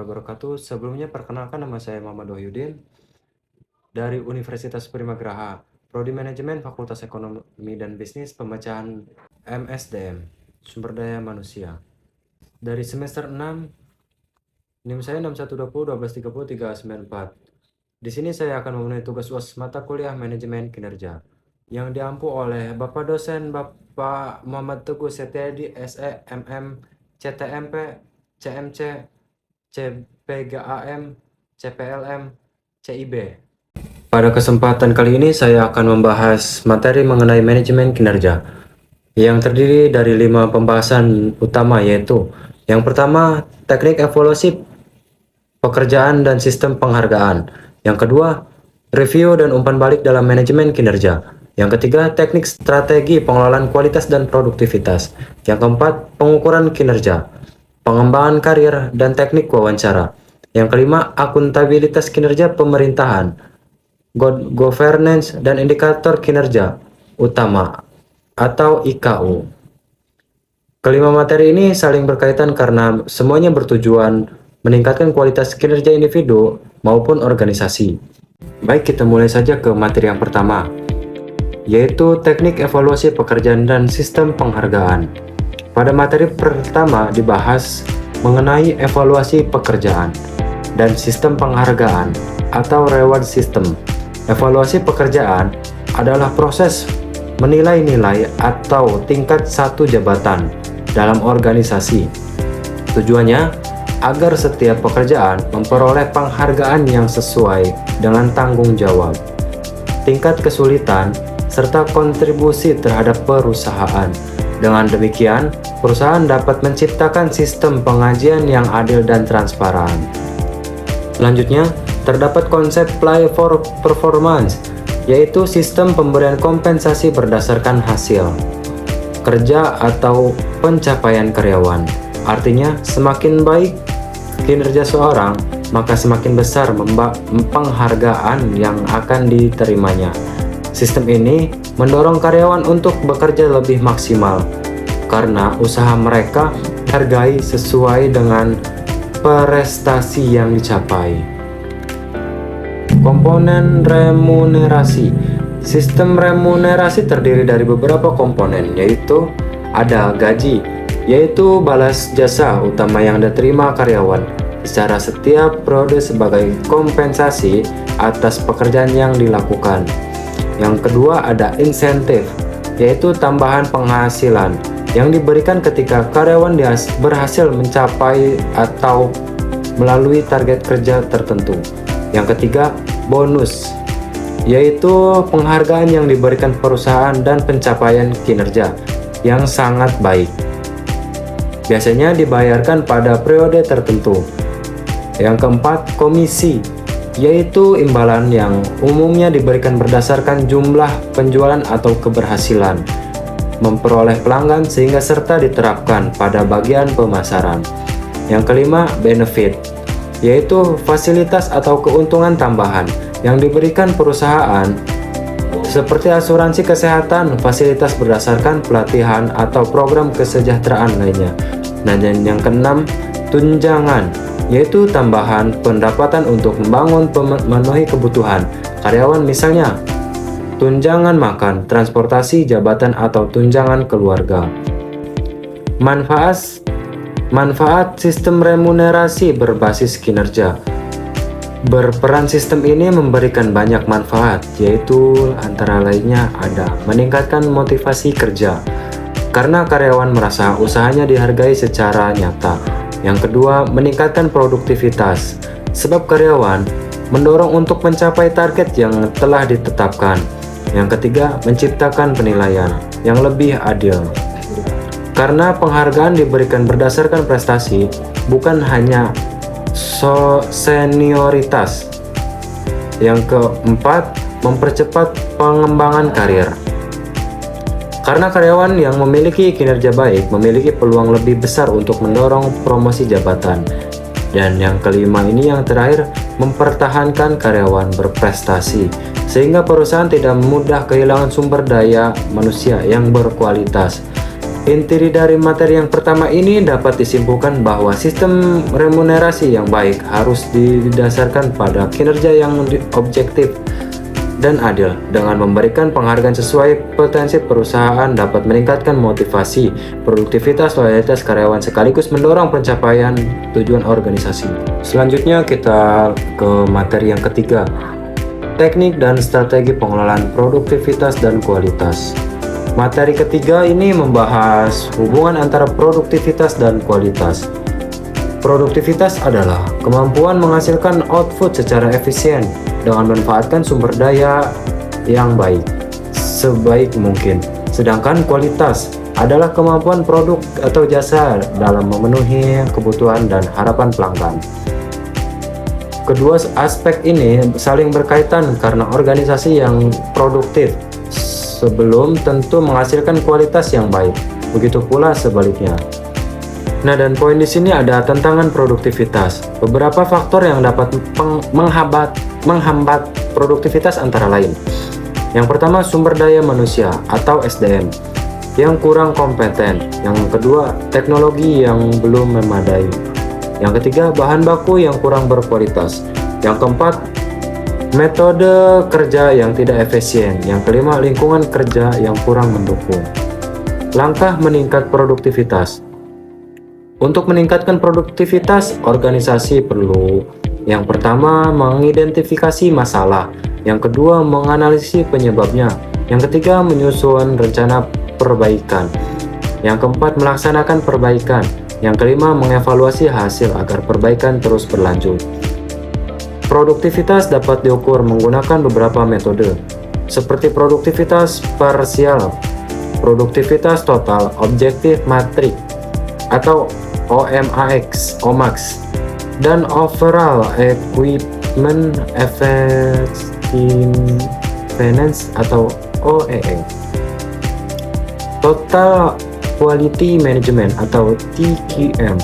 warahmatullahi wabarakatuh. Sebelumnya perkenalkan, nama saya Muhammad Wahyudin dari Universitas Primagraha, Prodi Manajemen Fakultas Ekonomi dan Bisnis, pemecahan MSDM, Sumber Daya Manusia. Dari semester 6, NIM saya 6120 1230 394. Di sini saya akan memenuhi tugas UAS mata kuliah Manajemen Kinerja yang diampu oleh Bapak dosen Bapak Muhammad Teguh Setiadi, SE, MM, CTMP, CMC, CPGAM, CPLM, CIB. Pada kesempatan kali ini saya akan membahas materi mengenai manajemen kinerja yang terdiri dari 5 pembahasan utama, yaitu yang pertama, teknik evaluasi pekerjaan dan sistem penghargaan. Yang kedua, review dan umpan balik dalam manajemen kinerja. Yang ketiga, teknik strategi pengelolaan kualitas dan produktivitas. Yang keempat, pengukuran kinerja, pengembangan karir, dan teknik wawancara. Yang kelima, akuntabilitas kinerja pemerintahan, governance, dan indikator kinerja utama atau IKU. Kelima materi ini saling berkaitan karena semuanya bertujuan meningkatkan kualitas kinerja individu maupun organisasi. Baik, kita mulai saja ke materi yang pertama, yaitu teknik evaluasi pekerjaan dan sistem penghargaan. Pada materi pertama dibahas mengenai evaluasi pekerjaan dan sistem penghargaan atau reward system. Evaluasi pekerjaan adalah proses menilai nilai atau tingkat satu jabatan dalam organisasi. Tujuannya agar setiap pekerjaan memperoleh penghargaan yang sesuai dengan tanggung jawab, tingkat kesulitan, serta kontribusi terhadap perusahaan. Dengan demikian, perusahaan dapat menciptakan sistem pengajian yang adil dan transparan. Selanjutnya, terdapat konsep Pay for Performance, yaitu sistem pemberian kompensasi berdasarkan hasil kerja atau pencapaian karyawan. Artinya, semakin baik kinerja seorang, maka semakin besar penghargaan yang akan diterimanya. Sistem ini mendorong karyawan untuk bekerja lebih maksimal karena usaha mereka dihargai sesuai dengan prestasi yang dicapai. Komponen remunerasi. Sistem remunerasi terdiri dari beberapa komponen, yaitu ada gaji, yaitu balas jasa utama yang diterima karyawan secara setiap periode sebagai kompensasi atas pekerjaan yang dilakukan. Yang kedua ada insentif, yaitu tambahan penghasilan yang diberikan ketika karyawan berhasil mencapai atau melalui target kerja tertentu. Yang ketiga, bonus, yaitu penghargaan yang diberikan perusahaan dan pencapaian kinerja yang sangat baik. Biasanya dibayarkan pada periode tertentu. Yang keempat, komisi, yaitu imbalan yang umumnya diberikan berdasarkan jumlah penjualan atau keberhasilan memperoleh pelanggan sehingga serta diterapkan pada bagian pemasaran. Yang kelima, benefit, yaitu fasilitas atau keuntungan tambahan yang diberikan perusahaan seperti asuransi kesehatan, fasilitas berdasarkan pelatihan atau program kesejahteraan lainnya. Dan yang keenam, tunjangan, yaitu tambahan pendapatan untuk memenuhi kebutuhan karyawan, misalnya tunjangan makan, transportasi, jabatan, atau tunjangan keluarga. Manfaat sistem remunerasi berbasis kinerja. Berperan sistem ini memberikan banyak manfaat, yaitu antara lainnya ada meningkatkan motivasi kerja karena karyawan merasa usahanya dihargai secara nyata. Yang kedua, meningkatkan produktivitas sebab karyawan mendorong untuk mencapai target yang telah ditetapkan. Yang ketiga, menciptakan penilaian yang lebih adil karena penghargaan diberikan berdasarkan prestasi, bukan hanya senioritas. Yang keempat, mempercepat pengembangan karir karena karyawan yang memiliki kinerja baik memiliki peluang lebih besar untuk mendorong promosi jabatan. Dan yang kelima ini yang terakhir, mempertahankan karyawan berprestasi sehingga perusahaan tidak mudah kehilangan sumber daya manusia yang berkualitas. Inti dari materi yang pertama ini dapat disimpulkan bahwa sistem remunerasi yang baik harus didasarkan pada kinerja yang objektif dan adil. Dengan memberikan penghargaan sesuai potensi perusahaan dapat meningkatkan motivasi, produktivitas, loyalitas karyawan sekaligus mendorong pencapaian tujuan organisasi. Selanjutnya kita ke materi yang ketiga, teknik dan strategi pengelolaan produktivitas dan kualitas. Materi ketiga ini membahas hubungan antara produktivitas dan kualitas. Produktivitas adalah kemampuan menghasilkan output secara efisien dengan memanfaatkan sumber daya yang baik sebaik mungkin. Sedangkan kualitas adalah kemampuan produk atau jasa dalam memenuhi kebutuhan dan harapan pelanggan. Kedua aspek ini saling berkaitan karena organisasi yang produktif sebelum tentu menghasilkan kualitas yang baik. Begitu pula sebaliknya. Nah, dan poin di sini ada tantangan produktivitas. Beberapa faktor yang dapat menghambat produktivitas antara lain. Yang pertama, sumber daya manusia atau SDM yang kurang kompeten. Yang kedua, teknologi yang belum memadai. Yang ketiga, bahan baku yang kurang berkualitas. Yang keempat, metode kerja yang tidak efisien. Yang kelima, lingkungan kerja yang kurang mendukung. Langkah meningkat produktivitas. Untuk meningkatkan produktivitas, organisasi perlu yang pertama, mengidentifikasi masalah. Yang kedua, menganalisis penyebabnya. Yang ketiga, menyusun rencana perbaikan. Yang keempat, melaksanakan perbaikan. Yang kelima, mengevaluasi hasil agar perbaikan terus berlanjut. Produktivitas dapat diukur menggunakan beberapa metode, seperti produktivitas parsial, produktivitas total, objektif matrik, atau OMAX, dan overall equipment effectiveness atau OEE. Total Quality Management atau TQM.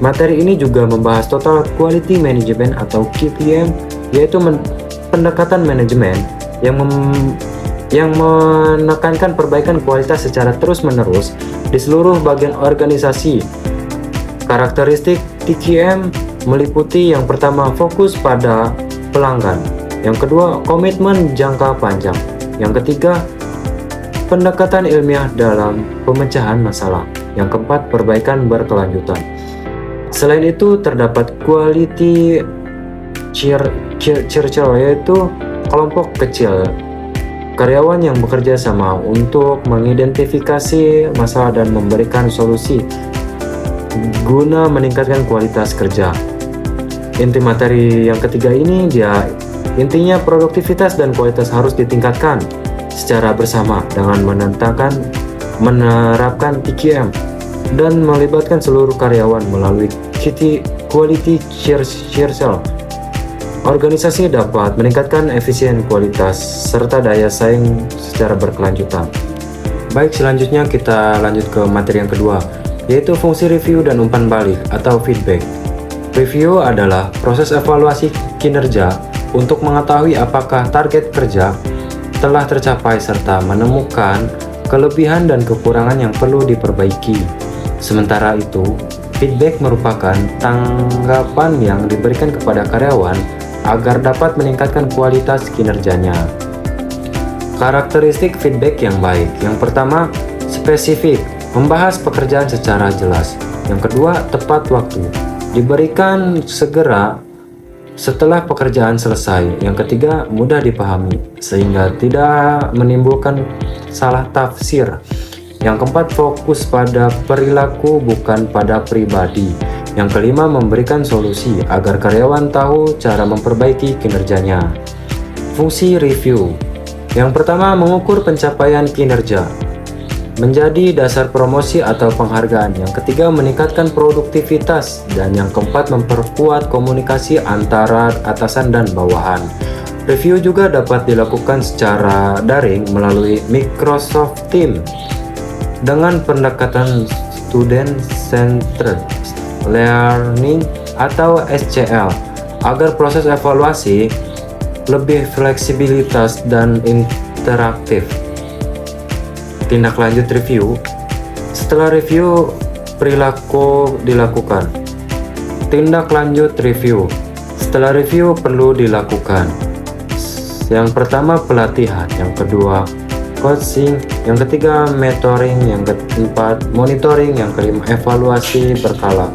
Materi ini juga membahas Total Quality Management atau QQM, yaitu pendekatan manajemen yang menekankan perbaikan kualitas secara terus-menerus di seluruh bagian organisasi. Karakteristik TQM meliputi yang pertama, fokus pada pelanggan. Yang kedua, komitmen jangka panjang. Yang ketiga, pendekatan ilmiah dalam pemecahan masalah. Yang keempat, perbaikan berkelanjutan. Selain itu, terdapat quality circle, yaitu kelompok kecil karyawan yang bekerja sama untuk mengidentifikasi masalah dan memberikan solusi guna meningkatkan kualitas kerja. Inti materi yang ketiga ini intinya produktivitas dan kualitas harus ditingkatkan secara bersama dengan menerapkan TQM dan melibatkan seluruh karyawan melalui quality circle. Organisasi dapat meningkatkan efisien kualitas serta daya saing secara berkelanjutan. Baik, selanjutnya kita lanjut ke materi yang kedua, yaitu fungsi review dan umpan balik atau feedback. Review adalah proses evaluasi kinerja untuk mengetahui apakah target kerja telah tercapai serta menemukan kelebihan dan kekurangan yang perlu diperbaiki. Sementara itu, feedback merupakan tanggapan yang diberikan kepada karyawan agar dapat meningkatkan kualitas kinerjanya. Karakteristik feedback yang baik. Yang pertama, spesifik, membahas pekerjaan secara jelas. Yang kedua, tepat waktu, diberikan segera setelah pekerjaan selesai. Yang ketiga, mudah dipahami sehingga tidak menimbulkan salah tafsir. Yang keempat, fokus pada perilaku bukan pada pribadi. Yang kelima, memberikan solusi agar karyawan tahu cara memperbaiki kinerjanya. Fungsi review. Yang pertama, mengukur pencapaian kinerja menjadi dasar promosi atau penghargaan. Yang ketiga, meningkatkan produktivitas. Dan yang keempat, memperkuat komunikasi antara atasan dan bawahan. Review juga dapat dilakukan secara daring melalui Microsoft Teams dengan pendekatan Student Centered Learning atau SCL agar proses evaluasi lebih fleksibilitas dan interaktif. Tindak lanjut review. Setelah review perilaku dilakukan. Tindak lanjut review. Setelah review perlu dilakukan. Yang pertama pelatihan, yang kedua coaching, yang ketiga mentoring, yang keempat monitoring, yang kelima evaluasi berkala.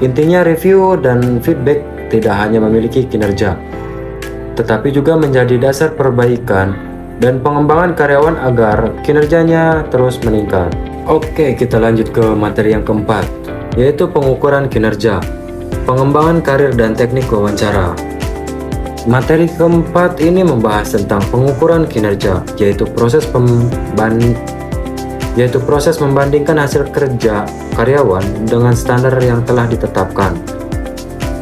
Intinya review dan feedback tidak hanya memiliki kinerja, tetapi juga menjadi dasar perbaikan dan pengembangan karyawan agar kinerjanya terus meningkat. Oke, kita lanjut ke materi yang keempat, yaitu pengukuran kinerja, pengembangan karir dan teknik wawancara. Materi keempat ini membahas tentang pengukuran kinerja, yaitu proses membandingkan hasil kerja karyawan dengan standar yang telah ditetapkan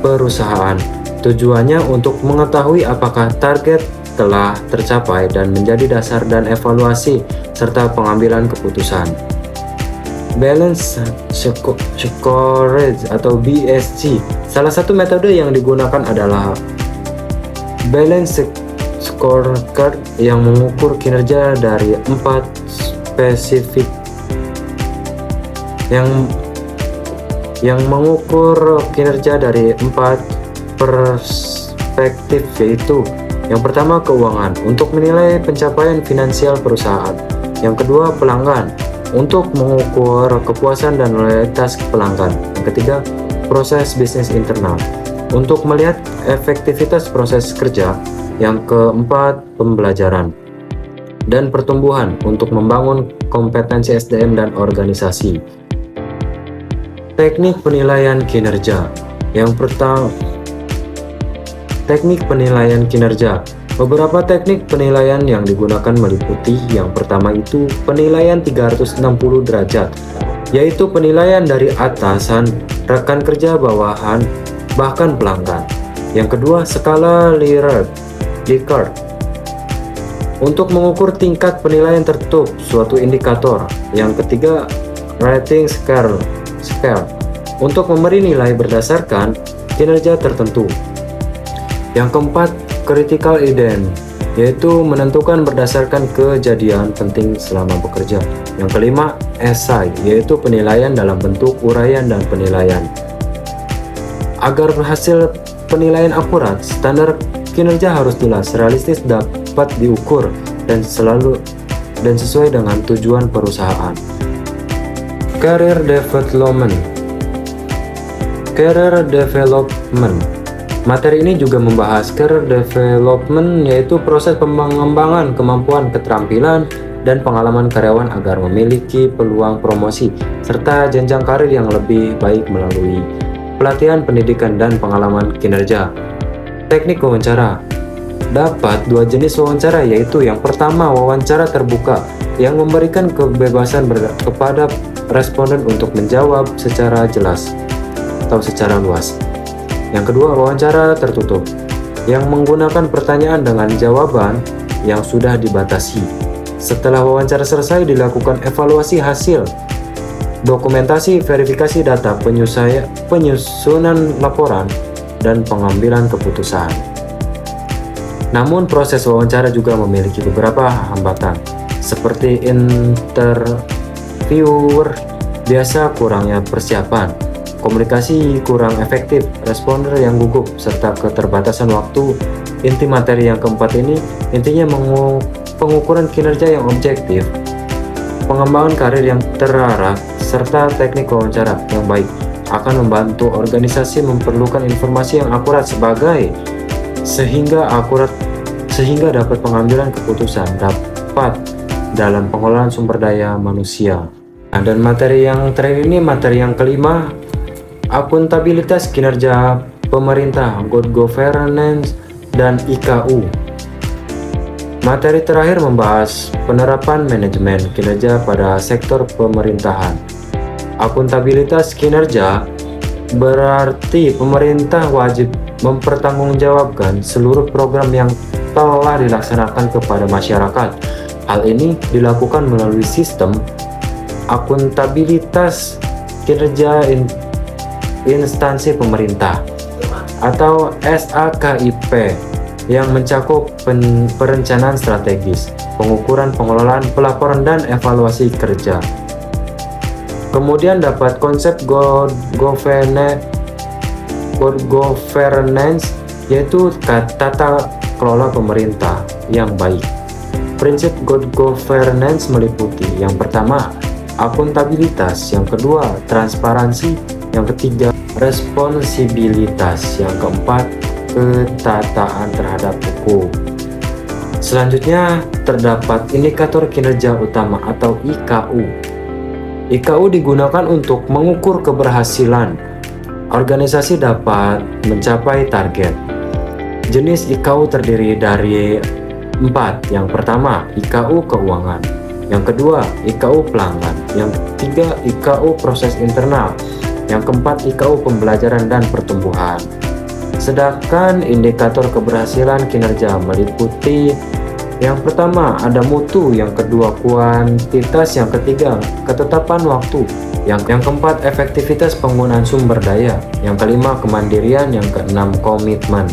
perusahaan. Tujuannya untuk mengetahui apakah target telah tercapai dan menjadi dasar dan evaluasi serta pengambilan keputusan. Balance Scorecard atau BSC. Salah satu metode yang digunakan adalah Balance Scorecard yang mengukur kinerja dari 4 spesifik yang mengukur kinerja dari 4 perspektif, yaitu yang pertama keuangan untuk menilai pencapaian finansial perusahaan, yang kedua pelanggan untuk mengukur kepuasan dan loyalitas pelanggan, yang ketiga proses bisnis internal untuk melihat efektivitas proses kerja, yang keempat pembelajaran dan pertumbuhan untuk membangun kompetensi SDM dan organisasi. Teknik penilaian kinerja. Yang pertama, teknik penilaian kinerja. Beberapa teknik penilaian yang digunakan meliputi yang pertama itu penilaian 360 derajat, yaitu penilaian dari atasan, rekan kerja bawahan, bahkan pelanggan. Yang kedua, skala Likert untuk mengukur tingkat penilaian tertutup suatu indikator. Yang ketiga, rating scale untuk memberi nilai berdasarkan kinerja tertentu. Yang keempat, critical event, yaitu menentukan berdasarkan kejadian penting selama bekerja. Yang kelima, SI, yaitu penilaian dalam bentuk uraian dan penilaian. Agar hasil penilaian akurat, standar kinerja harus jelas, realistis, dapat diukur, dan sesuai dengan tujuan perusahaan. Career development. Materi ini juga membahas career development, yaitu proses pengembangan kemampuan, keterampilan, dan pengalaman karyawan agar memiliki peluang promosi serta jenjang karir yang lebih baik melalui pelatihan, pendidikan, dan pengalaman kinerja. Teknik wawancara. Dapat dua jenis wawancara, yaitu yang pertama wawancara terbuka yang memberikan kebebasan kepada responden untuk menjawab secara jelas atau secara luas. Yang kedua, wawancara tertutup yang menggunakan pertanyaan dengan jawaban yang sudah dibatasi. Setelah wawancara selesai, dilakukan evaluasi hasil, dokumentasi, verifikasi data, penyusunan laporan, dan pengambilan keputusan. Namun proses wawancara juga memiliki beberapa hambatan, seperti interviewer biasa kurangnya persiapan, komunikasi kurang efektif, responder yang gugup, serta keterbatasan waktu. Inti materi yang keempat ini intinya pengukuran kinerja yang objektif, pengembangan karir yang terarah, serta teknik wawancara yang baik akan membantu organisasi memerlukan informasi yang akurat sehingga dapat pengambilan keputusan dapat dalam pengelolaan sumber daya manusia. Nah, dan materi yang terakhir ini materi yang kelima, akuntabilitas kinerja pemerintah, good governance, dan IKU. Materi terakhir membahas penerapan manajemen kinerja pada sektor pemerintahan. Akuntabilitas kinerja berarti pemerintah wajib mempertanggungjawabkan seluruh program yang telah dilaksanakan kepada masyarakat. Hal ini dilakukan melalui sistem akuntabilitas kinerja instansi pemerintah atau SAKIP yang mencakup perencanaan strategis, pengukuran, pengelolaan, pelaporan, dan evaluasi kerja. Kemudian dapat konsep good governance, yaitu tata kelola pemerintah yang baik. Prinsip good governance meliputi yang pertama, akuntabilitas, yang kedua, transparansi, yang ketiga, responsibilitas, yang keempat, ketataan terhadap hukum. Selanjutnya, terdapat indikator kinerja utama atau IKU. IKU digunakan untuk mengukur keberhasilan organisasi dapat mencapai target. Jenis IKU terdiri dari 4. Yang pertama, IKU keuangan. Yang kedua, IKU pelanggan. Yang ketiga, IKU proses internal. Yang keempat, IKU pembelajaran dan pertumbuhan. Sedangkan indikator keberhasilan kinerja meliputi yang pertama ada mutu, yang kedua kuantitas, yang ketiga ketetapan waktu, yang keempat efektivitas penggunaan sumber daya, yang kelima kemandirian, yang keenam komitmen.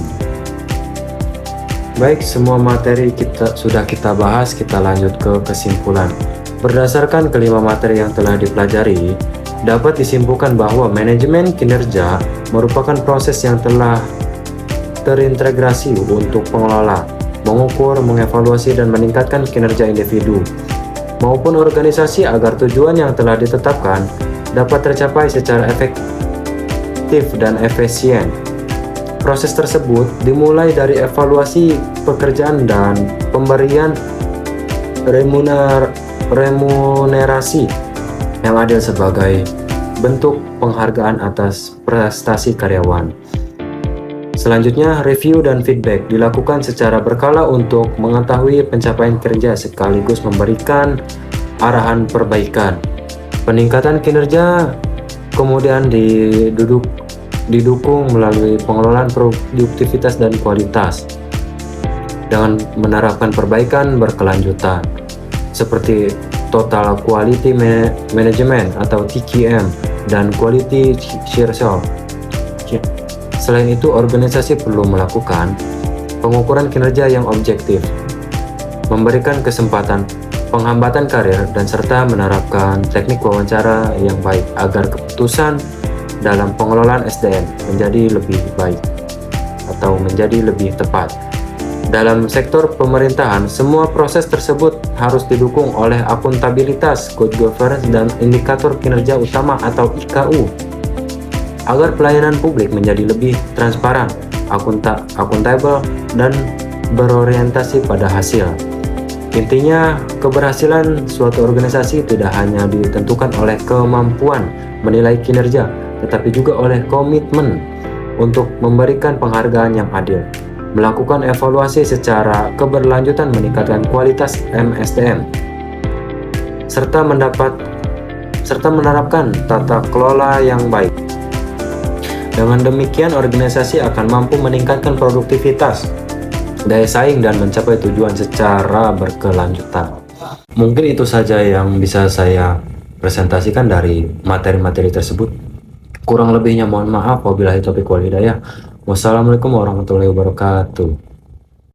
Baik, semua materi sudah kita bahas, kita lanjut ke kesimpulan. Berdasarkan kelima materi yang telah dipelajari, dapat disimpulkan bahwa manajemen kinerja merupakan proses yang telah terintegrasi untuk pengelola, mengukur, mengevaluasi, dan meningkatkan kinerja individu maupun organisasi agar tujuan yang telah ditetapkan dapat tercapai secara efektif dan efisien. Proses tersebut dimulai dari evaluasi pekerjaan dan pemberian remunerasi yang adil sebagai bentuk penghargaan atas prestasi karyawan. Selanjutnya, review dan feedback dilakukan secara berkala untuk mengetahui pencapaian kerja sekaligus memberikan arahan perbaikan. Peningkatan kinerja kemudian didukung melalui pengelolaan produktivitas dan kualitas dengan menerapkan perbaikan berkelanjutan seperti Total Quality Management atau TQM dan Quality Assurance. Selain itu, organisasi perlu melakukan pengukuran kinerja yang objektif, memberikan kesempatan penghambatan karir, dan serta menerapkan teknik wawancara yang baik agar keputusan dalam pengelolaan SDM menjadi lebih baik atau menjadi lebih tepat. Dalam sektor pemerintahan, semua proses tersebut harus didukung oleh akuntabilitas, good governance, dan indikator kinerja utama atau IKU agar pelayanan publik menjadi lebih transparan, akuntabel, dan berorientasi pada hasil. Intinya, keberhasilan suatu organisasi tidak hanya ditentukan oleh kemampuan menilai kinerja, tetapi juga oleh komitmen untuk memberikan penghargaan yang adil, melakukan evaluasi secara keberlanjutan meningkatkan kualitas MSDM, serta menerapkan tata kelola yang baik. Dengan demikian, organisasi akan mampu meningkatkan produktivitas, daya saing, dan mencapai tujuan secara berkelanjutan. Mungkin itu saja yang bisa saya presentasikan dari materi-materi tersebut. Kurang lebihnya mohon maaf. Wabillahi taufiq wal hidayah. Wassalamualaikum warahmatullahi wabarakatuh.